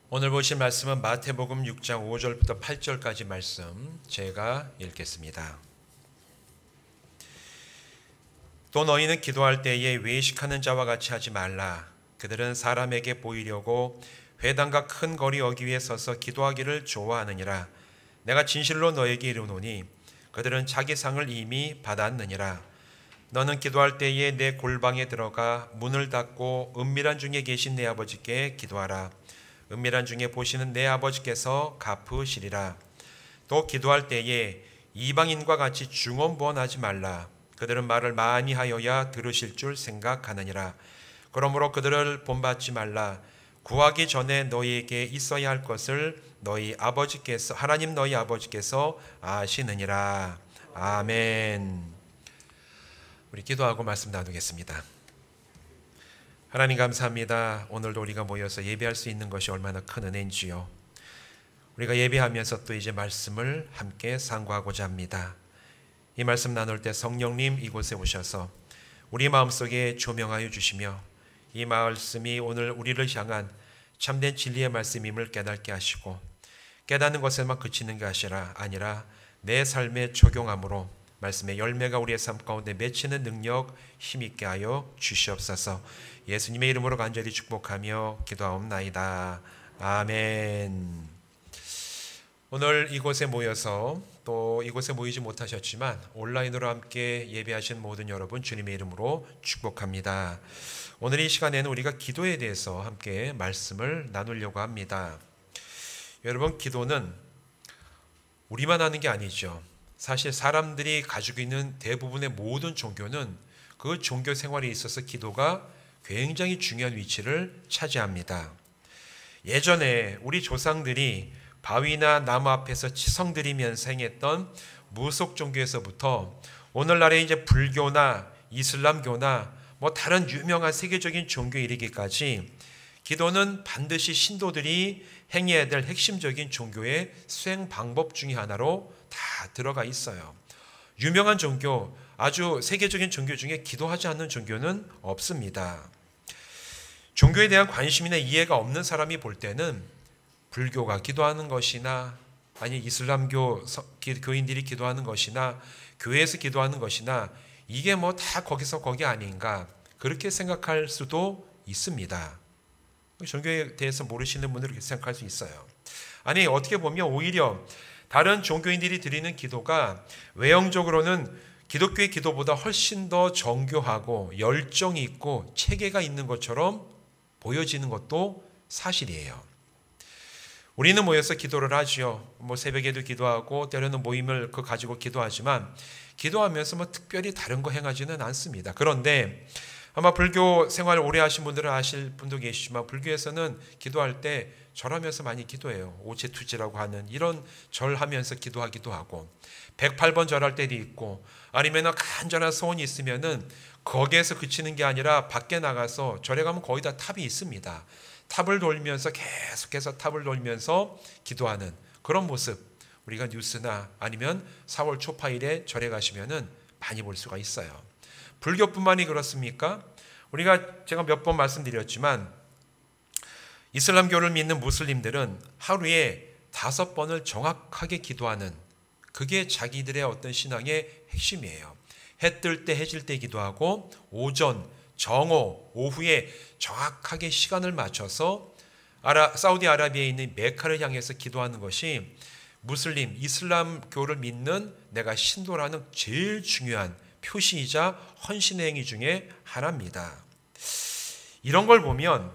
오늘 보실 말씀은 마태복음 6장 5절부터 8절까지 말씀 제가 읽겠습니다. 또 너희는 기도할 때에 외식하는 자와 같이 하지 말라. 그들은 사람에게 보이려고 회당과 큰 거리 어귀에 서서 기도하기를 좋아하느니라. 내가 진실로 너에게 이르노니 그들은 자기 상을 이미 받았느니라. 너는 기도할 때에 내 골방에 들어가 문을 닫고 은밀한 중에 계신 내 아버지께 기도하라. 은밀한 중에 보시는 내 아버지께서 갚으시리라. 또 기도할 때에 이방인과 같이 중언부언하지 말라. 그들은 말을 많이 하여야 들으실 줄 생각하느니라. 그러므로 그들을 본받지 말라. 구하기 전에 너희에게 있어야 할 것을 하나님 너희 아버지께서 아시느니라. 아멘. 우리 기도하고 말씀 나누겠습니다. 하나님 감사합니다. 오늘도 우리가 모여서 예배할 수 있는 것이 얼마나 큰 은혜인지요. 우리가 예배하면서 또 이제 말씀을 함께 상고하고자 합니다. 이 말씀 나눌 때 성령님 이곳에 오셔서 우리 마음속에 조명하여 주시며 이 말씀이 오늘 우리를 향한 참된 진리의 말씀임을 깨닫게 하시고 깨닫는 것에만 그치는 것이 아니라 내 삶에 적용함으로 말씀의 열매가 우리의 삶 가운데 맺히는 능력 힘있게 하여 주시옵소서. 예수님의 이름으로 간절히 축복하며 기도하옵나이다. 아멘. 오늘 이곳에 모여서 또 이곳에 모이지 못하셨지만 온라인으로 함께 예배하신 모든 여러분 주님의 이름으로 축복합니다. 오늘 이 시간에는 우리가 기도에 대해서 함께 말씀을 나누려고 합니다. 여러분, 기도는 우리만 하는 게 아니죠. 사실 사람들이 가지고 있는 대부분의 모든 종교는 그 종교 생활에 있어서 기도가 굉장히 중요한 위치를 차지합니다. 예전에 우리 조상들이 바위나 나무 앞에서 치성 드리면서 행했던 무속 종교에서부터 오늘날의 이제 불교나 이슬람교나 다른 유명한 세계적인 종교에 이르기까지 기도는 반드시 신도들이 행해야 될 핵심적인 종교의 수행 방법 중에 하나로 다 들어가 있어요. 유명한 종교, 아주 세계적인 종교 중에 기도하지 않는 종교는 없습니다. 종교에 대한 관심이나 이해가 없는 사람이 볼 때는 불교가 기도하는 것이나 아니 이슬람교 교인들이 기도하는 것이나 교회에서 기도하는 것이나 이게 다 거기서 거기 아닌가 그렇게 생각할 수도 있습니다. 종교에 대해서 모르시는 분들은 그렇게 생각할 수 있어요. 아니 어떻게 보면 오히려 다른 종교인들이 드리는 기도가 외형적으로는 기독교의 기도보다 훨씬 더 정교하고 열정이 있고 체계가 있는 것처럼 보여지는 것도 사실이에요. 우리는 모여서 기도를 하지요. 새벽에도 기도하고 때로는 모임을 가지고 기도하지만 기도하면서 특별히 다른 거 행하지는 않습니다. 그런데 아마 불교 생활 오래 하신 분들은 아실 분도 계시지만 불교에서는 기도할 때 절하면서 많이 기도해요. 오체투지라고 하는 이런 절하면서 기도하기도 하고 108번 절할 때도 있고 아니면 간절한 소원이 있으면은 거기에서 그치는 게 아니라 밖에 나가서 절에 가면 거의 다 탑이 있습니다. 탑을 돌면서 계속해서 탑을 돌면서 기도하는 그런 모습 우리가 뉴스나 아니면 4월 초파일에 절에 가시면은 많이 볼 수가 있어요. 불교뿐만이 그렇습니까? 제가 몇 번 말씀드렸지만 이슬람교를 믿는 무슬림들은 하루에 5번을 정확하게 기도하는 그게 자기들의 어떤 신앙의 핵심이에요. 해 뜰 때 해질 때 기도하고 오전, 정오, 오후에 정확하게 시간을 맞춰서 사우디아라비아에 있는 메카를 향해서 기도하는 것이 무슬림, 이슬람교를 믿는 내가 신도라는 제일 중요한 표시이자 헌신의 행위 중에 하나입니다. 이런 걸 보면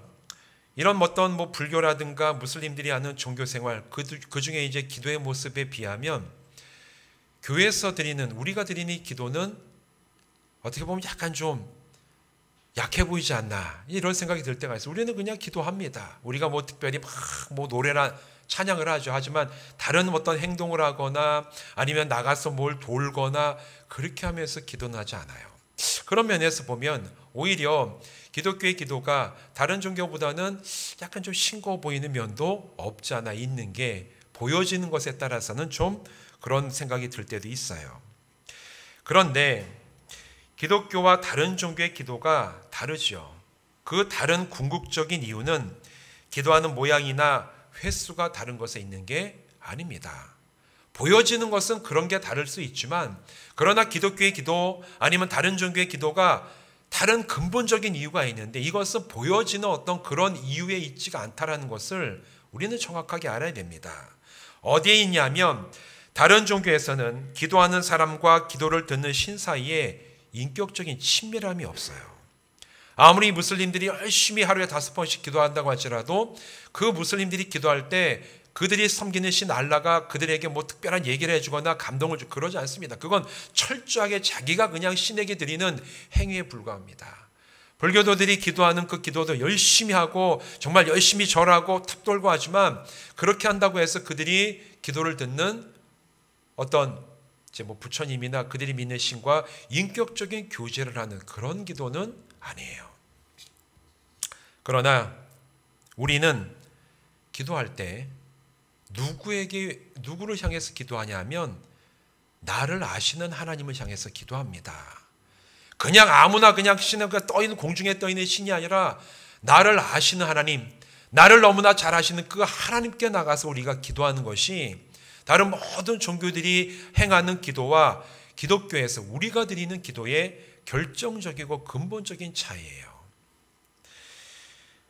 이런 어떤 불교라든가 무슬림들이 하는 종교 생활 그 중에 이제 기도의 모습에 비하면 교회에서 우리가 드리는 이 기도는 어떻게 보면 약간 좀 약해 보이지 않나 이런 생각이 들 때가 있어요. 우리는 그냥 기도합니다. 우리가 특별히 노래나 찬양을 하죠. 하지만 다른 어떤 행동을 하거나 아니면 나가서 뭘 돌거나 그렇게 하면서 기도는 하지 않아요. 그런 면에서 보면 오히려 기독교의 기도가 다른 종교보다는 약간 좀 싱거워 보이는 면도 없지 않아 있는 게 보여지는 것에 따라서는 좀 그런 생각이 들 때도 있어요. 그런데 기독교와 다른 종교의 기도가 다르죠. 그 다른 궁극적인 이유는 기도하는 모양이나 횟수가 다른 것에 있는 게 아닙니다. 보여지는 것은 그런 게 다를 수 있지만, 그러나 기독교의 기도 아니면 다른 종교의 기도가 다른 근본적인 이유가 있는데, 이것은 보여지는 어떤 그런 이유에 있지가 않다라는 것을 우리는 정확하게 알아야 됩니다. 어디에 있냐면, 다른 종교에서는 기도하는 사람과 기도를 듣는 신 사이에 인격적인 친밀함이 없어요. 아무리 무슬림들이 열심히 하루에 5번씩 기도한다고 할지라도 그 무슬림들이 기도할 때 그들이 섬기는 신 알라가 그들에게 뭐 특별한 얘기를 해주거나 감동을 주고 그러지 않습니다. 그건 철저하게 자기가 그냥 신에게 드리는 행위에 불과합니다. 불교도들이 기도하는 그 기도도 열심히 하고 정말 열심히 절하고 탑돌고 하지만, 그렇게 한다고 해서 그들이 기도를 듣는 어떤 부처님이나 그들이 믿는 신과 인격적인 교제를 하는 그런 기도는 아니에요. 그러나 우리는 기도할 때 누구를 향해서 기도하냐면, 나를 아시는 하나님을 향해서 기도합니다. 그냥 아무나 그냥 공중에 떠 있는 신이 아니라 나를 아시는 하나님, 나를 너무나 잘 아시는 그 하나님께 나가서 우리가 기도하는 것이 다른 모든 종교들이 행하는 기도와 기독교에서 우리가 드리는 기도의 결정적이고 근본적인 차이예요.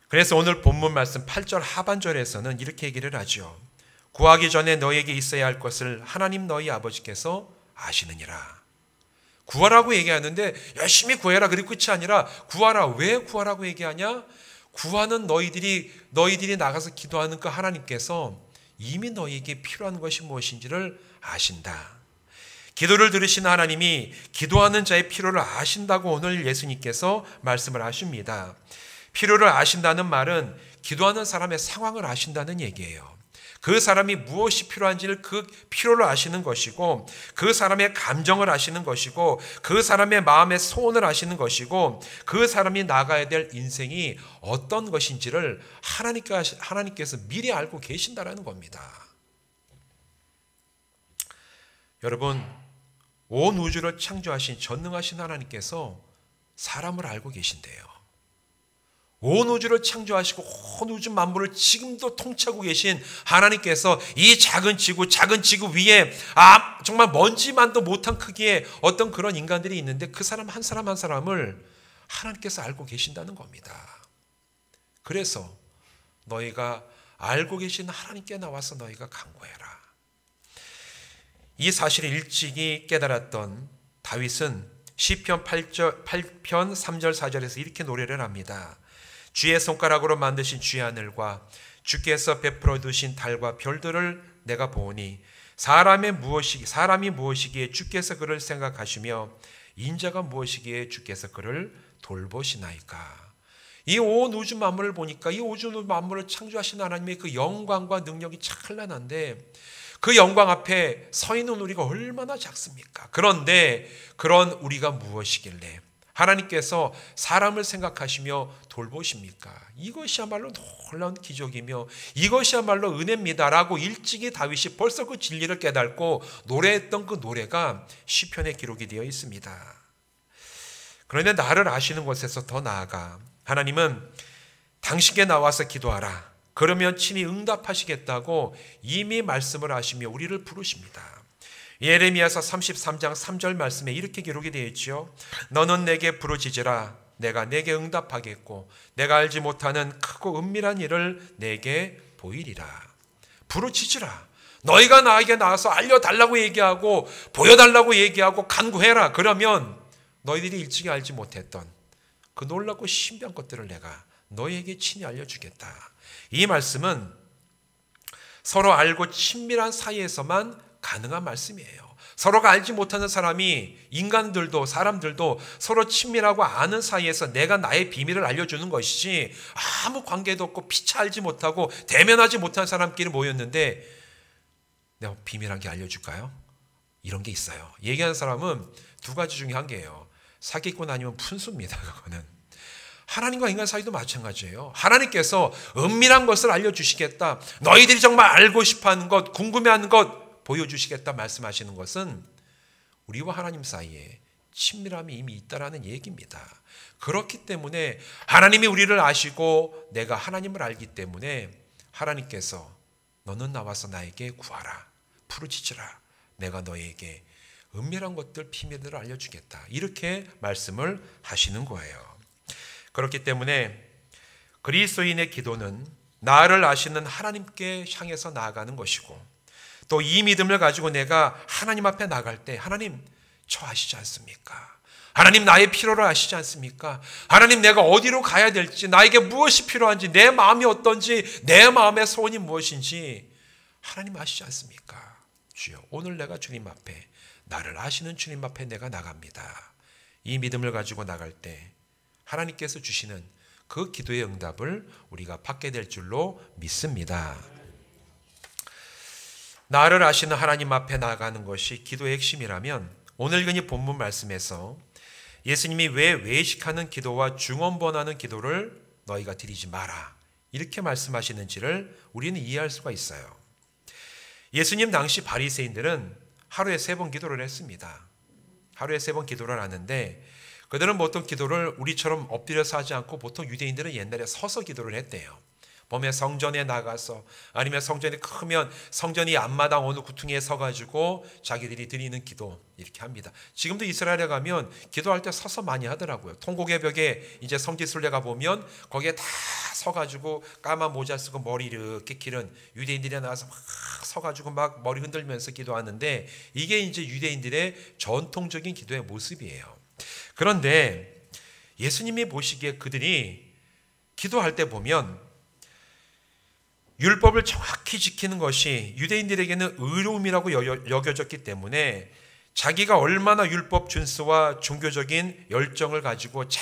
그래서 오늘 본문 말씀 8절 하반절에서는 이렇게 얘기를 하죠. 구하기 전에 너에게 있어야 할 것을 하나님 너희 아버지께서 아시느니라. 구하라고 얘기하는데 열심히 구해라 그리고 끝이 아니라 구하라. 왜 구하라고 얘기하냐? 구하는 너희들이 나가서 기도하는 그 하나님께서 이미 너희에게 필요한 것이 무엇인지를 아신다. 기도를 들으시는 하나님이 기도하는 자의 필요를 아신다고 오늘 예수님께서 말씀을 하십니다. 필요를 아신다는 말은 기도하는 사람의 상황을 아신다는 얘기예요. 그 사람이 무엇이 필요한지를 그 필요를 아시는 것이고, 그 사람의 감정을 아시는 것이고, 그 사람의 마음의 소원을 아시는 것이고, 그 사람이 나가야 될 인생이 어떤 것인지를 하나님께서 미리 알고 계신다라는 겁니다. 여러분, 온 우주를 창조하신 전능하신 하나님께서 사람을 알고 계신대요. 온 우주를 창조하시고 온 우주 만물을 지금도 통치하고 계신 하나님께서 이 작은 지구 위에 정말 먼지만도 못한 크기의 어떤 그런 인간들이 있는데, 그 사람 한 사람 한 사람을 하나님께서 알고 계신다는 겁니다. 그래서 너희가 알고 계신 하나님께 나와서 너희가 간구해라. 이 사실을 일찍이 깨달았던 다윗은 시편 8편 3절 4절에서 이렇게 노래를 합니다. 주의 손가락으로 만드신 주의 하늘과 주께서 베풀어 두신 달과 별들을 내가 보니 사람이 무엇이기에 주께서 그를 생각하시며 인자가 무엇이기에 주께서 그를 돌보시나이까. 이 온 우주 만물을 보니까 이 우주 만물을 창조하신 하나님의 그 영광과 능력이 찬란한데, 그 영광 앞에 서 있는 우리가 얼마나 작습니까? 그런데 그런 우리가 무엇이길래 하나님께서 사람을 생각하시며 돌보십니까? 이것이야말로 놀라운 기적이며 이것이야말로 은혜입니다라고 일찍이 다윗이 벌써 그 진리를 깨닫고 노래했던 그 노래가 시편에 기록이 되어 있습니다. 그런데 나를 아시는 것에서 더 나아가 하나님은 당신께 나와서 기도하라. 그러면 친히 응답하시겠다고 이미 말씀을 하시며 우리를 부르십니다. 예레미야서 33장 3절 말씀에 이렇게 기록이 되어 있죠. 너는 내게 부르짖으라. 내가 내게 응답하겠고 내가 알지 못하는 크고 은밀한 일을 내게 보이리라. 부르짖으라. 너희가 나에게 나와서 알려달라고 얘기하고 보여달라고 얘기하고 간구해라. 그러면 너희들이 일찍이 알지 못했던 그 놀랍고 신비한 것들을 내가 너희에게 친히 알려주겠다. 이 말씀은 서로 알고 친밀한 사이에서만 가능한 말씀이에요. 서로가 알지 못하는 사람이, 사람들도 서로 친밀하고 아는 사이에서 내가 나의 비밀을 알려주는 것이지, 아무 관계도 없고 피차 알지 못하고 대면하지 못한 사람끼리 모였는데 내가 비밀한 게 알려줄까요? 이런 게 있어요. 얘기하는 사람은 두 가지 중에 한 개예요. 사기꾼 아니면 푼수입니다. 그거는 하나님과 인간 사이도 마찬가지예요. 하나님께서 은밀한 것을 알려주시겠다, 너희들이 정말 알고 싶어하는 것, 궁금해하는 것 보여주시겠다 말씀하시는 것은 우리와 하나님 사이에 친밀함이 이미 있다라는 얘기입니다. 그렇기 때문에 하나님이 우리를 아시고 내가 하나님을 알기 때문에 하나님께서 너는 나와서 나에게 구하라, 부르짖으라, 내가 너에게 은밀한 것들, 비밀들을 알려주겠다, 이렇게 말씀을 하시는 거예요. 그렇기 때문에 그리스도인의 기도는 나를 아시는 하나님께 향해서 나아가는 것이고, 또 이 믿음을 가지고 내가 하나님 앞에 나갈 때, 하나님 저 아시지 않습니까? 하나님 나의 필요를 아시지 않습니까? 하나님 내가 어디로 가야 될지, 나에게 무엇이 필요한지, 내 마음이 어떤지, 내 마음의 소원이 무엇인지 하나님 아시지 않습니까? 주여, 오늘 내가 주님 앞에, 나를 아시는 주님 앞에 내가 나갑니다. 이 믿음을 가지고 나갈 때 하나님께서 주시는 그 기도의 응답을 우리가 받게 될 줄로 믿습니다. 나를 아시는 하나님 앞에 나아가는 것이 기도의 핵심이라면, 오늘 이 본문 말씀에서 예수님이 왜 외식하는 기도와 중언번하는 기도를 너희가 드리지 마라, 이렇게 말씀하시는지를 우리는 이해할 수가 있어요. 예수님 당시 바리새인들은 하루에 3번 기도를 했습니다. 하루에 3번 기도를 하는데, 그들은 보통 기도를 우리처럼 엎드려서 하지 않고 보통 유대인들은 옛날에 서서 기도를 했대요. 보면 성전에 나가서, 아니면 성전이 크면 성전이 앞마당 어느 구퉁이에 서가지고 자기들이 드리는 기도, 이렇게 합니다. 지금도 이스라엘에 가면 기도할 때 서서 많이 하더라고요. 통곡의 벽에 이제 성지순례 가보면 거기에 다 서가지고 까만 모자 쓰고 머리 이렇게 기른 유대인들이 나와서 막 서가지고 막 머리 흔들면서 기도하는데, 이게 이제 유대인들의 전통적인 기도의 모습이에요. 그런데 예수님이 보시기에 그들이 기도할 때 보면 율법을 정확히 지키는 것이 유대인들에게는 의로움이라고 여겨졌기 때문에 자기가 얼마나 율법 준수와 종교적인 열정을 가지고 잘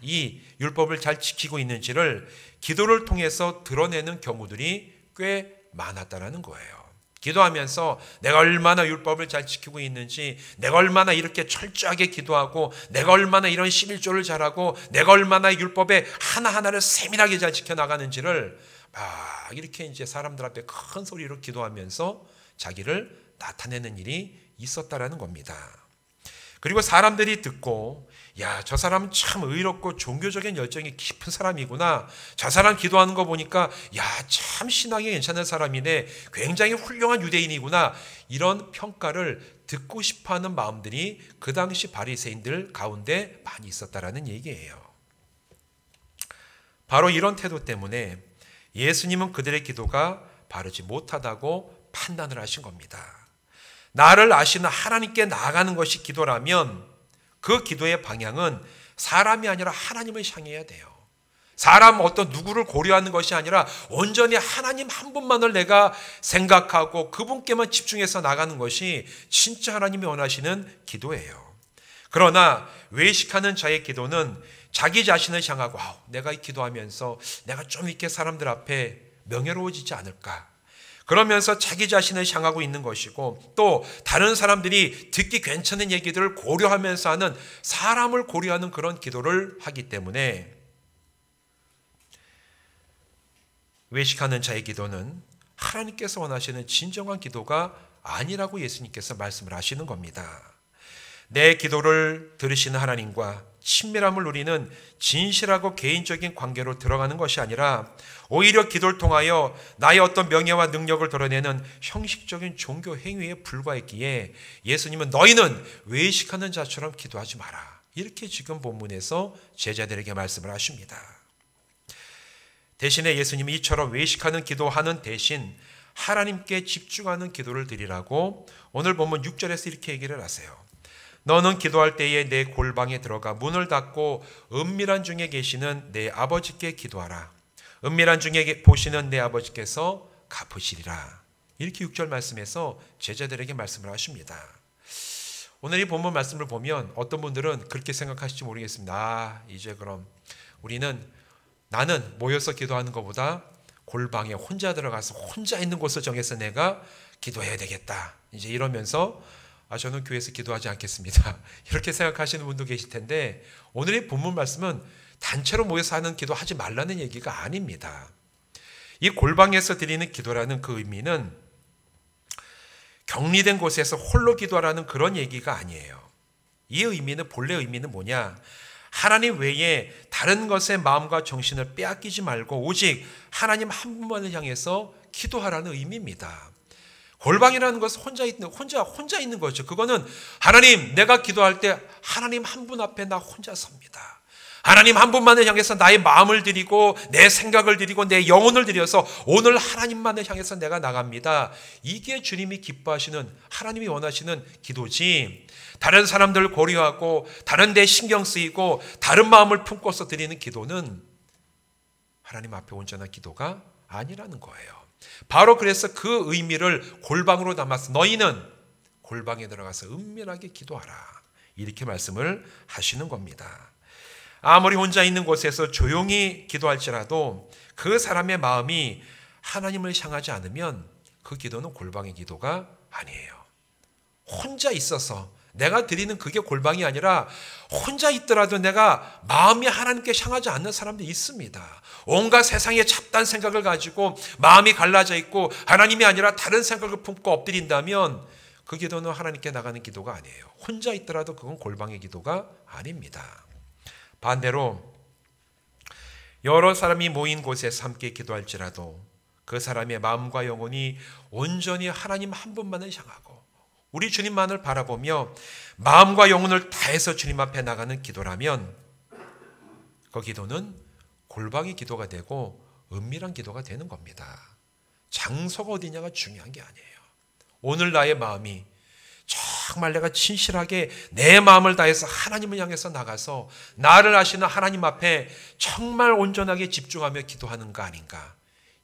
이 율법을 잘 지키고 있는지를 기도를 통해서 드러내는 경우들이 꽤 많았다는 거예요. 기도하면서 내가 얼마나 율법을 잘 지키고 있는지, 내가 얼마나 이렇게 철저하게 기도하고, 내가 얼마나 이런 11조를 잘하고, 내가 얼마나 율법의 하나하나를 세밀하게 잘 지켜나가는지를 막 이렇게 이제 사람들 앞에 큰 소리로 기도하면서 자기를 나타내는 일이 있었다라는 겁니다. 그리고 사람들이 듣고, 야, 저 사람은 참 의롭고 종교적인 열정이 깊은 사람이구나, 저 사람 기도하는 거 보니까 야, 참 신앙이 괜찮은 사람이네, 굉장히 훌륭한 유대인이구나, 이런 평가를 듣고 싶어하는 마음들이 그 당시 바리새인들 가운데 많이 있었다라는 얘기예요. 바로 이런 태도 때문에 예수님은 그들의 기도가 바르지 못하다고 판단을 하신 겁니다. 나를 아시는 하나님께 나아가는 것이 기도라면 그 기도의 방향은 사람이 아니라 하나님을 향해야 돼요. 사람 어떤 누구를 고려하는 것이 아니라 온전히 하나님 한 분만을 내가 생각하고 그분께만 집중해서 나가는 것이 진짜 하나님이 원하시는 기도예요. 그러나 외식하는 자의 기도는 자기 자신을 향하고, 내가 기도하면서 내가 좀 이렇게 사람들 앞에 명예로워지지 않을까, 그러면서 자기 자신을 향하고 있는 것이고, 또 다른 사람들이 듣기 괜찮은 얘기들을 고려하면서 하는, 사람을 고려하는 그런 기도를 하기 때문에 외식하는 자의 기도는 하나님께서 원하시는 진정한 기도가 아니라고 예수님께서 말씀을 하시는 겁니다. 내 기도를 들으시는 하나님과 친밀함을 누리는 진실하고 개인적인 관계로 들어가는 것이 아니라 오히려 기도를 통하여 나의 어떤 명예와 능력을 드러내는 형식적인 종교 행위에 불과했기에 예수님은 너희는 외식하는 자처럼 기도하지 마라, 이렇게 지금 본문에서 제자들에게 말씀을 하십니다. 대신에 예수님이 이처럼 외식하는 기도하는 대신 하나님께 집중하는 기도를 드리라고 오늘 본문 6절에서 이렇게 얘기를 하세요. 너는 기도할 때에 내 골방에 들어가 문을 닫고 은밀한 중에 계시는 내 아버지께 기도하라. 은밀한 중에 보시는 내 아버지께서 갚으시리라. 이렇게 6절 말씀에서 제자들에게 말씀을 하십니다. 오늘 이 본문 말씀을 보면 어떤 분들은 그렇게 생각하실지 모르겠습니다. 이제 그럼 나는 모여서 기도하는 것보다 골방에 혼자 들어가서 혼자 있는 곳을 정해서 내가 기도해야 되겠다, 이제 이러면서 저는 교회에서 기도하지 않겠습니다, 이렇게 생각하시는 분도 계실 텐데, 오늘의 본문 말씀은 단체로 모여서 하는 기도하지 말라는 얘기가 아닙니다. 이 골방에서 드리는 기도라는 그 의미는 격리된 곳에서 홀로 기도하라는 그런 얘기가 아니에요. 이 의미는, 본래 의미는 뭐냐, 하나님 외에 다른 것에 마음과 정신을 빼앗기지 말고 오직 하나님 한 분만을 향해서 기도하라는 의미입니다. 골방이라는 것은 혼자 있는 거죠. 그거는 하나님, 내가 기도할 때 하나님 한 분 앞에 나 혼자 섭니다. 하나님 한 분만을 향해서 나의 마음을 드리고 내 생각을 드리고 내 영혼을 드려서 오늘 하나님만을 향해서 내가 나갑니다. 이게 주님이 기뻐하시는, 하나님이 원하시는 기도지, 다른 사람들을 고려하고 다른 데 신경 쓰이고 다른 마음을 품고서 드리는 기도는 하나님 앞에 온전한 기도가 아니라는 거예요. 바로 그래서 그 의미를 골방으로 담아서 너희는 골방에 들어가서 은밀하게 기도하라, 이렇게 말씀을 하시는 겁니다. 아무리 혼자 있는 곳에서 조용히 기도할지라도 그 사람의 마음이 하나님을 향하지 않으면 그 기도는 골방의 기도가 아니에요. 혼자 있어서 내가 드리는 그게 골방이 아니라 혼자 있더라도 내가 마음이 하나님께 향하지 않는 사람도 있습니다. 온갖 세상의 잡다한 생각을 가지고 마음이 갈라져 있고 하나님이 아니라 다른 생각을 품고 엎드린다면 그 기도는 하나님께 나가는 기도가 아니에요. 혼자 있더라도 그건 골방의 기도가 아닙니다. 반대로 여러 사람이 모인 곳에서 함께 기도할지라도 그 사람의 마음과 영혼이 온전히 하나님 한 분만을 향하고 우리 주님만을 바라보며 마음과 영혼을 다해서 주님 앞에 나가는 기도라면 그 기도는 골방의 기도가 되고 은밀한 기도가 되는 겁니다. 장소가 어디냐가 중요한 게 아니에요. 오늘 나의 마음이 정말 내가 진실하게 내 마음을 다해서 하나님을 향해서 나가서 나를 아시는 하나님 앞에 정말 온전하게 집중하며 기도하는가 아닌가,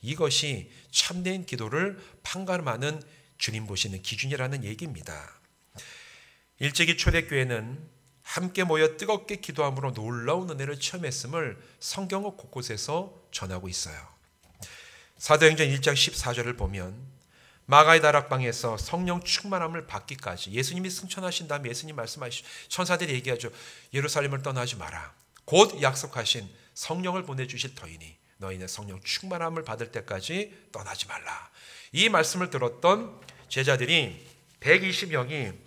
이것이 참된 기도를 판가름하는 주님 보시는 기준이라는 얘기입니다. 일제기 초대교회는 함께 모여 뜨겁게 기도함으로 놀라운 은혜를 체험했음을 성경의 곳곳에서 전하고 있어요. 사도행전 1장 14절을 보면 마가의 다락방에서 성령 충만함을 받기까지, 예수님이 승천하신 다음에 예수님 말씀하신, 천사들이 얘기하죠. 예루살렘을 떠나지 마라. 곧 약속하신 성령을 보내주실 터이니 너희는 성령 충만함을 받을 때까지 떠나지 말라. 이 말씀을 들었던 제자들이 120명이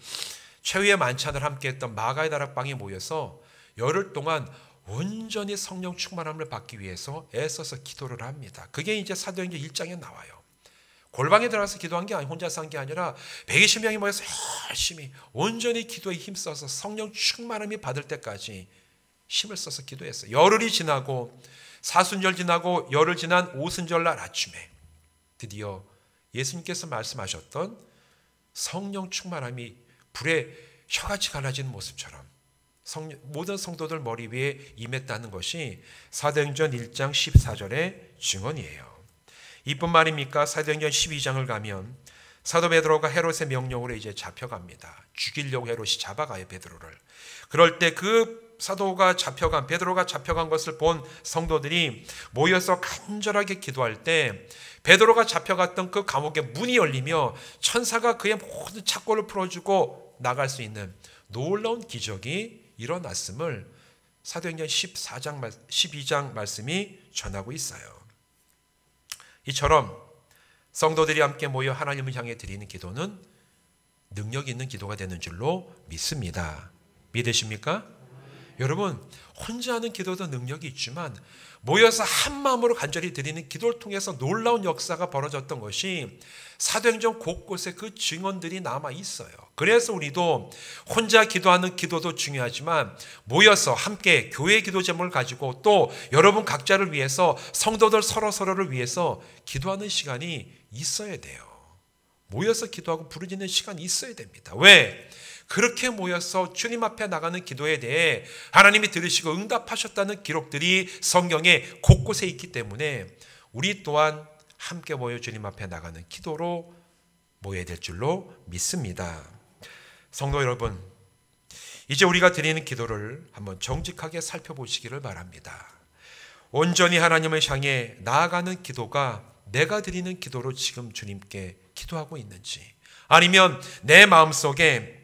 최후의 만찬을 함께했던 마가의 다락방에 모여서 열흘 동안 온전히 성령 충만함을 받기 위해서 애써서 기도를 합니다. 그게 이제 사도행전 1장에 나와요. 골방에 들어가서 기도한 게 혼자서 한 게 아니라 120명이 모여서 열심히 온전히 기도에 힘써서 성령 충만함이 받을 때까지 힘을 써서 기도했어요. 열흘이 지나고 사순절 지나고 열흘 지난 오순절날 아침에 드디어 예수님께서 말씀하셨던 성령 충만함이 불에 혀같이 갈라지는 모습처럼 모든 성도들 머리 위에 임했다는 것이 사도행전 1장 14절의 증언이에요. 이뿐 말입니까? 사도행전 12장을 가면 사도 베드로가 헤롯의 명령으로 이제 잡혀갑니다. 죽이려고 헤롯이 잡아가요, 베드로를. 그럴 때 그 베드로가 잡혀간 것을 본 성도들이 모여서 간절하게 기도할 때 베드로가 잡혀갔던 그 감옥의 문이 열리며 천사가 그의 모든 착고를 풀어주고 나갈 수 있는 놀라운 기적이 일어났음을 사도행전 12장 말씀이 전하고 있어요. 이처럼 성도들이 함께 모여 하나님을 향해 드리는 기도는 능력 있는 기도가 되는 줄로 믿습니다. 믿으십니까? 여러분, 혼자 하는 기도도 능력이 있지만 모여서 한 마음으로 간절히 드리는 기도를 통해서 놀라운 역사가 벌어졌던 것이 사도행전 곳곳에 그 증언들이 남아 있어요. 그래서 우리도 혼자 기도하는 기도도 중요하지만 모여서 함께 교회 기도 제목을 가지고 또 여러분 각자를 위해서 성도들 서로를 위해서 기도하는 시간이 있어야 돼요. 모여서 기도하고 부르짖는 시간이 있어야 됩니다. 왜? 그렇게 모여서 주님 앞에 나가는 기도에 대해 하나님이 들으시고 응답하셨다는 기록들이 성경에 곳곳에 있기 때문에 우리 또한 함께 모여 주님 앞에 나가는 기도로 모여야 될 줄로 믿습니다. 성도 여러분, 이제 우리가 드리는 기도를 한번 정직하게 살펴보시기를 바랍니다. 온전히 하나님을 향해 나아가는 기도가 내가 드리는 기도로 지금 주님께 기도하고 있는지, 아니면 내 마음속에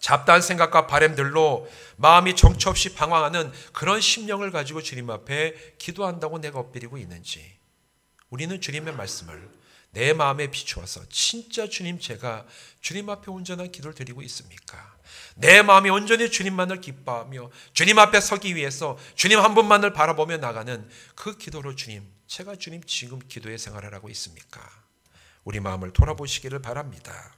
잡다한 생각과 바램들로 마음이 정처 없이 방황하는 그런 심령을 가지고 주님 앞에 기도한다고 내가 엎드리고 있는지, 우리는 주님의 말씀을 내 마음에 비추어서 진짜 주님, 제가 주님 앞에 온전한 기도를 드리고 있습니까? 내 마음이 온전히 주님만을 기뻐하며 주님 앞에 서기 위해서 주님 한 분만을 바라보며 나가는 그 기도로 주님, 제가 주님 지금 기도의 생활을 하고 있습니까? 우리 마음을 돌아보시기를 바랍니다.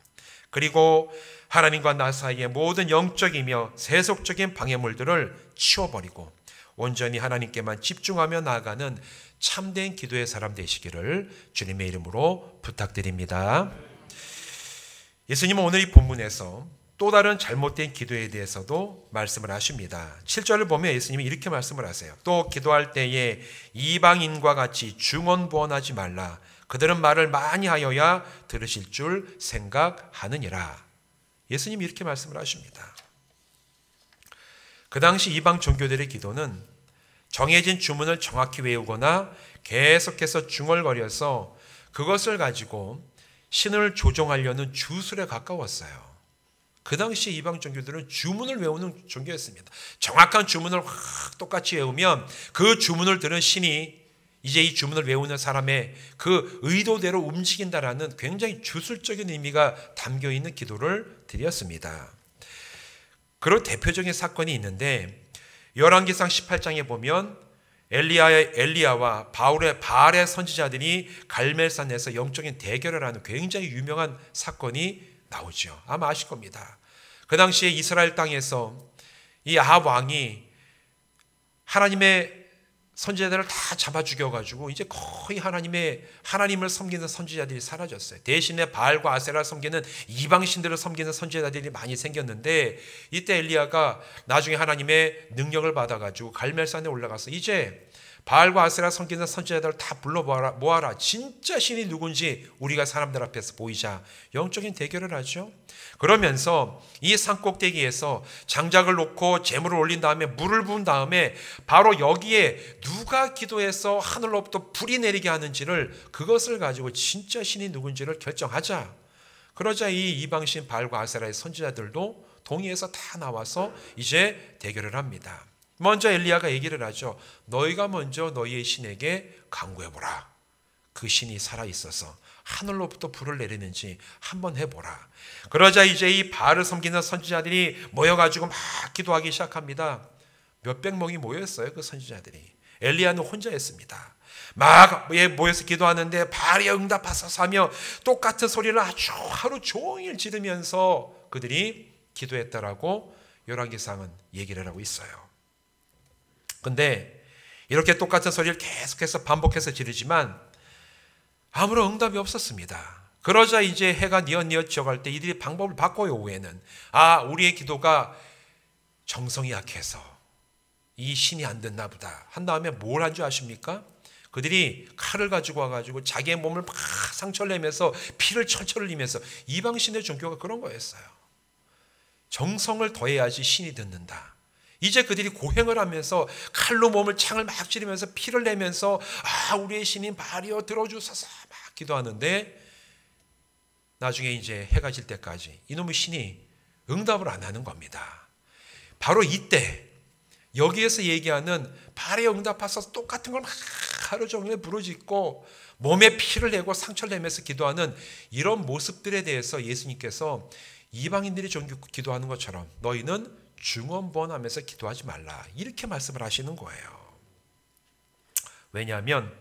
그리고 하나님과 나 사이의 모든 영적이며 세속적인 방해물들을 치워버리고 온전히 하나님께만 집중하며 나아가는 참된 기도의 사람 되시기를 주님의 이름으로 부탁드립니다. 예수님은 오늘 이 본문에서 또 다른 잘못된 기도에 대해서도 말씀을 하십니다. 7절을 보면 예수님이 이렇게 말씀을 하세요. 또 기도할 때에 이방인과 같이 중언부언하지 말라. 그들은 말을 많이 하여야 들으실 줄 생각하느니라. 예수님이 이렇게 말씀을 하십니다. 그 당시 이방 종교들의 기도는 정해진 주문을 정확히 외우거나 계속해서 중얼거려서 그것을 가지고 신을 조종하려는 주술에 가까웠어요. 그 당시 이방 종교들은 주문을 외우는 종교였습니다. 정확한 주문을 확 똑같이 외우면 그 주문을 들은 신이 이제 이 주문을 외우는 사람의 그 의도대로 움직인다라는 굉장히 주술적인 의미가 담겨있는 기도를 드렸습니다. 그런 대표적인 사건이 있는데 열왕기상 18장에 보면 엘리야와 바알의 선지자들이 갈멜산에서 영적인 대결을 하는 굉장히 유명한 사건이 나오죠. 아마 아실 겁니다. 그 당시에 이스라엘 땅에서 이 아합 왕이 하나님의 선지자들을 다 잡아 죽여가지고 이제 거의 하나님을 섬기는 선지자들이 사라졌어요. 대신에 바알과 아세라를 섬기는 이방신들을 섬기는 선지자들이 많이 생겼는데 이때 엘리야가 나중에 하나님의 능력을 받아가지고 갈멜산에 올라가서 이제 바알과 아세라 섬기는 선지자들을 다 불러 모아라. 진짜 신이 누군지 우리가 사람들 앞에서 보이자. 영적인 대결을 하죠. 그러면서 이 산꼭대기에서 장작을 놓고 제물을 올린 다음에 물을 부은 다음에 바로 여기에 누가 기도해서 하늘로부터 불이 내리게 하는지를, 그것을 가지고 진짜 신이 누군지를 결정하자. 그러자 이 이방신 바알과 아세라의 선지자들도 동의해서 다 나와서 이제 대결을 합니다. 먼저 엘리야가 얘기를 하죠. 너희가 먼저 너희의 신에게 간구해보라. 그 신이 살아있어서 하늘로부터 불을 내리는지 한번 해보라. 그러자 이제 이 바알을 섬기는 선지자들이 모여가지고 막 기도하기 시작합니다. 몇백 명이 모였어요. 그 선지자들이. 엘리야는 혼자였습니다. 막 모여서 기도하는데 바알이 응답하소서 하며 똑같은 소리를 아주 하루 종일 지르면서 그들이 기도했다라고 열왕기상은 얘기를 하고 있어요. 근데 이렇게 똑같은 소리를 계속해서 반복해서 지르지만 아무런 응답이 없었습니다. 그러자 이제 해가 뉘엿뉘엿 지어갈 때 이들이 방법을 바꿔요. 오후에는 우리의 기도가 정성이 약해서 이 신이 안 됐나 보다 한 다음에 뭘 한 줄 아십니까? 그들이 칼을 가지고 와가지고 자기의 몸을 막 상처를 내면서 피를 철철 흘리면서, 이방신의 종교가 그런 거였어요. 정성을 더해야지 신이 듣는다. 이제 그들이 고행을 하면서 칼로 몸을 창을 막 찌르면서 피를 내면서 우리의 신인 바알이여 들어주소서 막 기도하는데 나중에 이제 해가 질 때까지 이놈의 신이 응답을 안 하는 겁니다. 바로 이때 여기에서 얘기하는 바알의 응답하셔서 똑같은 걸 막 하루 종일 부르짖고 몸에 피를 내고 상처를 내면서 기도하는 이런 모습들에 대해서 예수님께서 이방인들이 기도하는 것처럼 너희는 중언부언하면서 기도하지 말라, 이렇게 말씀을 하시는 거예요. 왜냐하면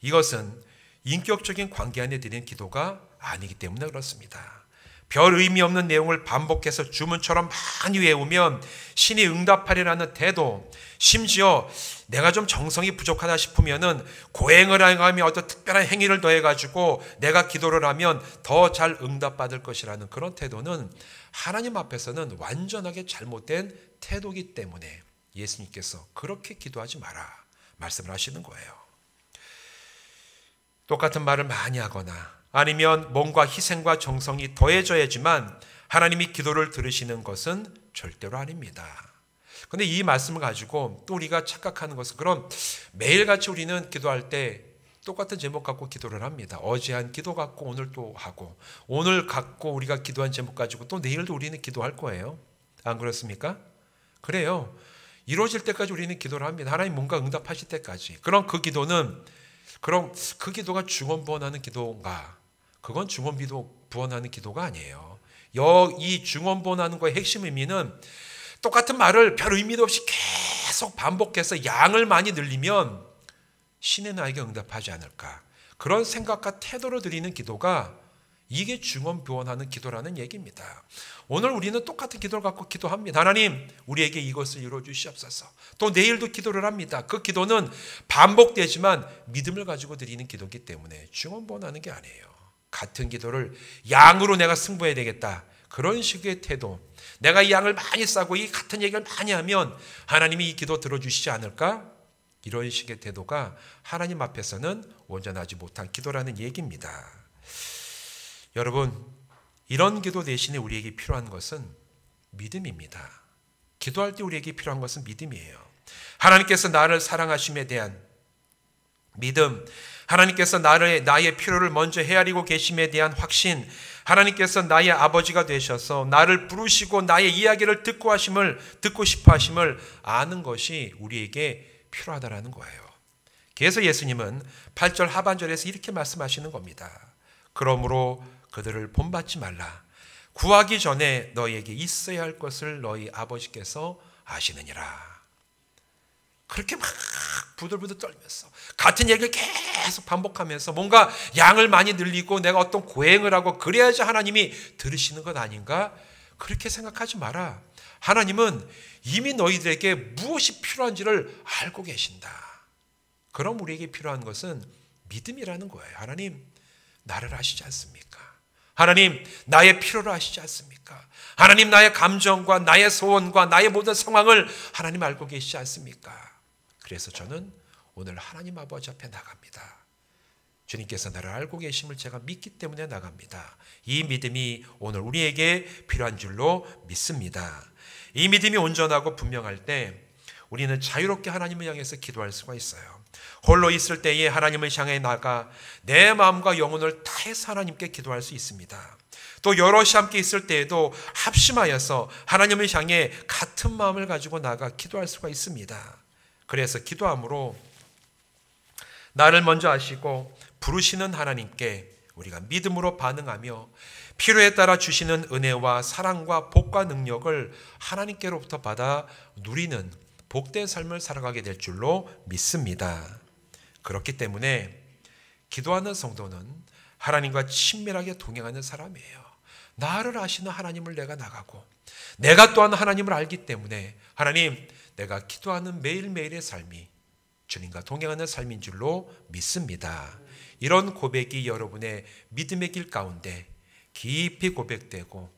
이것은 인격적인 관계 안에 드리는 기도가 아니기 때문에 그렇습니다. 별 의미 없는 내용을 반복해서 주문처럼 많이 외우면 신이 응답하리라는 태도, 심지어 내가 좀 정성이 부족하다 싶으면은 고행을 하며 어떤 특별한 행위를 더해가지고 내가 기도를 하면 더 잘 응답받을 것이라는 그런 태도는 하나님 앞에서는 완전하게 잘못된 태도이기 때문에 예수님께서 그렇게 기도하지 마라 말씀을 하시는 거예요. 똑같은 말을 많이 하거나 아니면 뭔가 희생과 정성이 더해져야지만 하나님이 기도를 들으시는 것은 절대로 아닙니다. 그런데 이 말씀을 가지고 또 우리가 착각하는 것은, 그럼 매일같이 우리는 기도할 때 똑같은 제목 갖고 기도를 합니다. 어제 한 기도 갖고 오늘 또 하고, 오늘 갖고 우리가 기도한 제목 가지고 또 내일도 우리는 기도할 거예요. 안 그렇습니까? 그래요. 이루어질 때까지 우리는 기도를 합니다. 하나님 뭔가 응답하실 때까지. 그럼 그 기도는 그럼 그 기도가 중언부언하는 기도인가? 그건 중언부언하는 기도가 아니에요. 이 중언부언하는 거의 핵심 의미는 똑같은 말을 별 의미도 없이 계속 반복해서 양을 많이 늘리면 신의 나에게 응답하지 않을까. 그런 생각과 태도로 드리는 기도가 이게 중언부언하는 기도라는 얘기입니다. 오늘 우리는 똑같은 기도를 갖고 기도합니다. 하나님, 우리에게 이것을 이루어 주시옵소서. 또 내일도 기도를 합니다. 그 기도는 반복되지만 믿음을 가지고 드리는 기도이기 때문에 중언부언하는 게 아니에요. 같은 기도를 양으로 내가 승부해야 되겠다. 그런 식의 태도. 내가 이 양을 많이 싸고 이 같은 얘기를 많이 하면 하나님이 이 기도 들어주시지 않을까? 이런 식의 태도가 하나님 앞에서는 온전하지 못한 기도라는 얘기입니다. 여러분, 이런 기도 대신에 우리에게 필요한 것은 믿음입니다. 기도할 때 우리에게 필요한 것은 믿음이에요. 하나님께서 나를 사랑하심에 대한 믿음, 하나님께서 나의 필요를 먼저 헤아리고 계심에 대한 확신, 하나님께서 나의 아버지가 되셔서 나를 부르시고 나의 이야기를 듣고 싶어 하심을 아는 것이 우리에게 필요하다라는 거예요. 그래서 예수님은 8절 하반절에서 이렇게 말씀하시는 겁니다. 그러므로 그들을 본받지 말라. 구하기 전에 너희에게 있어야 할 것을 너희 아버지께서 아시느니라. 그렇게 막 부들부들 떨면서 같은 얘기를 계속 반복하면서 뭔가 양을 많이 늘리고 내가 어떤 고행을 하고 그래야지 하나님이 들으시는 것 아닌가? 그렇게 생각하지 마라. 하나님은 이미 너희들에게 무엇이 필요한지를 알고 계신다. 그럼 우리에게 필요한 것은 믿음이라는 거예요. 하나님, 나를 아시지 않습니까? 하나님, 나의 필요를 아시지 않습니까? 하나님, 나의 감정과 나의 소원과 나의 모든 상황을 하나님 알고 계시지 않습니까? 그래서 저는 오늘 하나님 아버지 앞에 나갑니다. 주님께서 나를 알고 계심을 제가 믿기 때문에 나갑니다. 이 믿음이 오늘 우리에게 필요한 줄로 믿습니다. 이 믿음이 온전하고 분명할 때 우리는 자유롭게 하나님을 향해서 기도할 수가 있어요. 홀로 있을 때에 하나님을 향해 나가 내 마음과 영혼을 다해서 하나님께 기도할 수 있습니다. 또 여럿이 함께 있을 때에도 합심하여서 하나님을 향해 같은 마음을 가지고 나가 기도할 수가 있습니다. 그래서 기도함으로 나를 먼저 아시고 부르시는 하나님께 우리가 믿음으로 반응하며 필요에 따라 주시는 은혜와 사랑과 복과 능력을 하나님께로부터 받아 누리는 복된 삶을 살아가게 될 줄로 믿습니다. 그렇기 때문에 기도하는 성도는 하나님과 친밀하게 동행하는 사람이에요. 나를 아시는 하나님을 내가 나가고 내가 또한 하나님을 알기 때문에 하나님, 내가 기도하는 매일매일의 삶이 주님과 동행하는 삶인 줄로 믿습니다. 이런 고백이 여러분의 믿음의 길 가운데 깊이 고백되고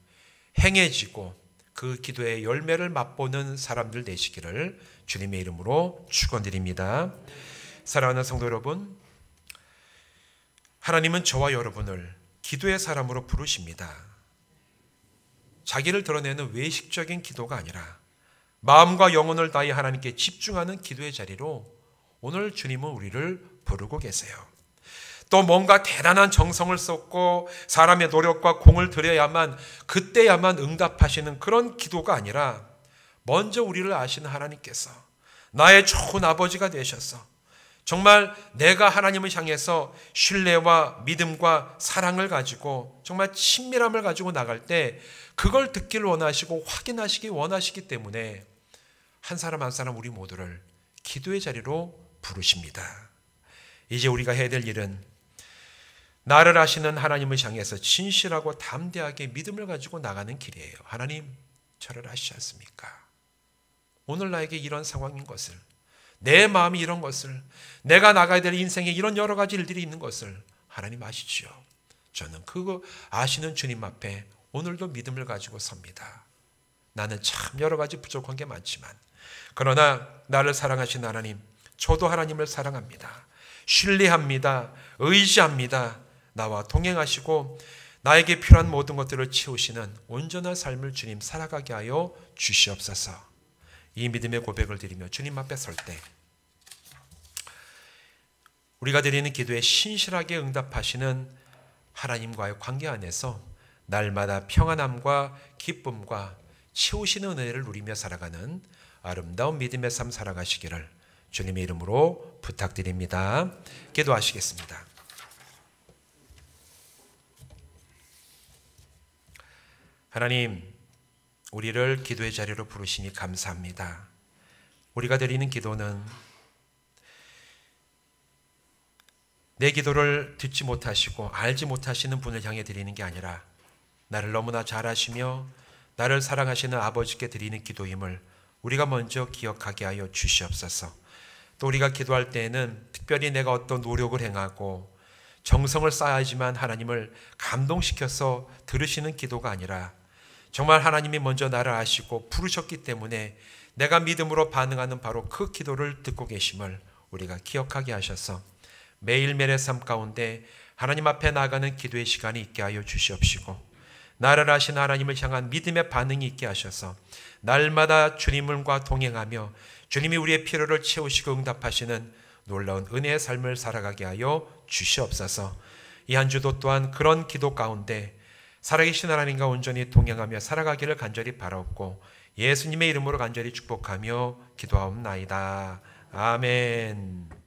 행해지고 그 기도의 열매를 맛보는 사람들 되시기를 주님의 이름으로 축원드립니다. 사랑하는 성도 여러분, 하나님은 저와 여러분을 기도의 사람으로 부르십니다. 자기를 드러내는 외식적인 기도가 아니라 마음과 영혼을 다해 하나님께 집중하는 기도의 자리로 오늘 주님은 우리를 부르고 계세요. 또 뭔가 대단한 정성을 쏟고 사람의 노력과 공을 들여야만 그때야만 응답하시는 그런 기도가 아니라 먼저 우리를 아시는 하나님께서 나의 좋은 아버지가 되셔서 정말 내가 하나님을 향해서 신뢰와 믿음과 사랑을 가지고 정말 친밀함을 가지고 나갈 때 그걸 듣기를 원하시고 확인하시기 원하시기 때문에 한 사람 한 사람 우리 모두를 기도의 자리로 부르십니다. 이제 우리가 해야 될 일은 나를 아시는 하나님을 향해서 진실하고 담대하게 믿음을 가지고 나가는 길이에요. 하나님, 저를 아시지 않습니까? 오늘 나에게 이런 상황인 것을, 내 마음이 이런 것을, 내가 나가야 될 인생에 이런 여러 가지 일들이 있는 것을 하나님 아시지요. 저는 그거 아시는 주님 앞에 오늘도 믿음을 가지고 섭니다. 나는 참 여러 가지 부족한 게 많지만 그러나 나를 사랑하신 하나님, 저도 하나님을 사랑합니다. 신뢰합니다. 의지합니다. 나와 동행하시고 나에게 필요한 모든 것들을 채우시는 온전한 삶을 주님 살아가게 하여 주시옵소서. 이 믿음의 고백을 드리며 주님 앞에 설 때 우리가 드리는 기도에 신실하게 응답하시는 하나님과의 관계 안에서 날마다 평안함과 기쁨과 채우시는 은혜를 누리며 살아가는 아름다운 믿음의 삶 살아가시기를 주님의 이름으로 부탁드립니다. 기도하시겠습니다. 하나님, 우리를 기도의 자리로 부르시니 감사합니다. 우리가 드리는 기도는 내 기도를 듣지 못하시고 알지 못하시는 분을 향해 드리는 게 아니라 나를 너무나 잘 아시며 나를 사랑하시는 아버지께 드리는 기도임을 우리가 먼저 기억하게 하여 주시옵소서. 또 우리가 기도할 때에는 특별히 내가 어떤 노력을 행하고 정성을 쌓아야지만 하나님을 감동시켜서 들으시는 기도가 아니라 정말 하나님이 먼저 나를 아시고 부르셨기 때문에 내가 믿음으로 반응하는 바로 그 기도를 듣고 계심을 우리가 기억하게 하셔서 매일매일의 삶 가운데 하나님 앞에 나가는 기도의 시간이 있게 하여 주시옵시고 나를 아신 하나님을 향한 믿음의 반응이 있게 하셔서 날마다 주님과 동행하며 주님이 우리의 필요를 채우시고 응답하시는 놀라운 은혜의 삶을 살아가게 하여 주시옵소서. 이 한 주도 또한 그런 기도 가운데 살아계신 하나님과 온전히 동행하며 살아가기를 간절히 바라옵고 예수님의 이름으로 간절히 축복하며 기도하옵나이다. 아멘.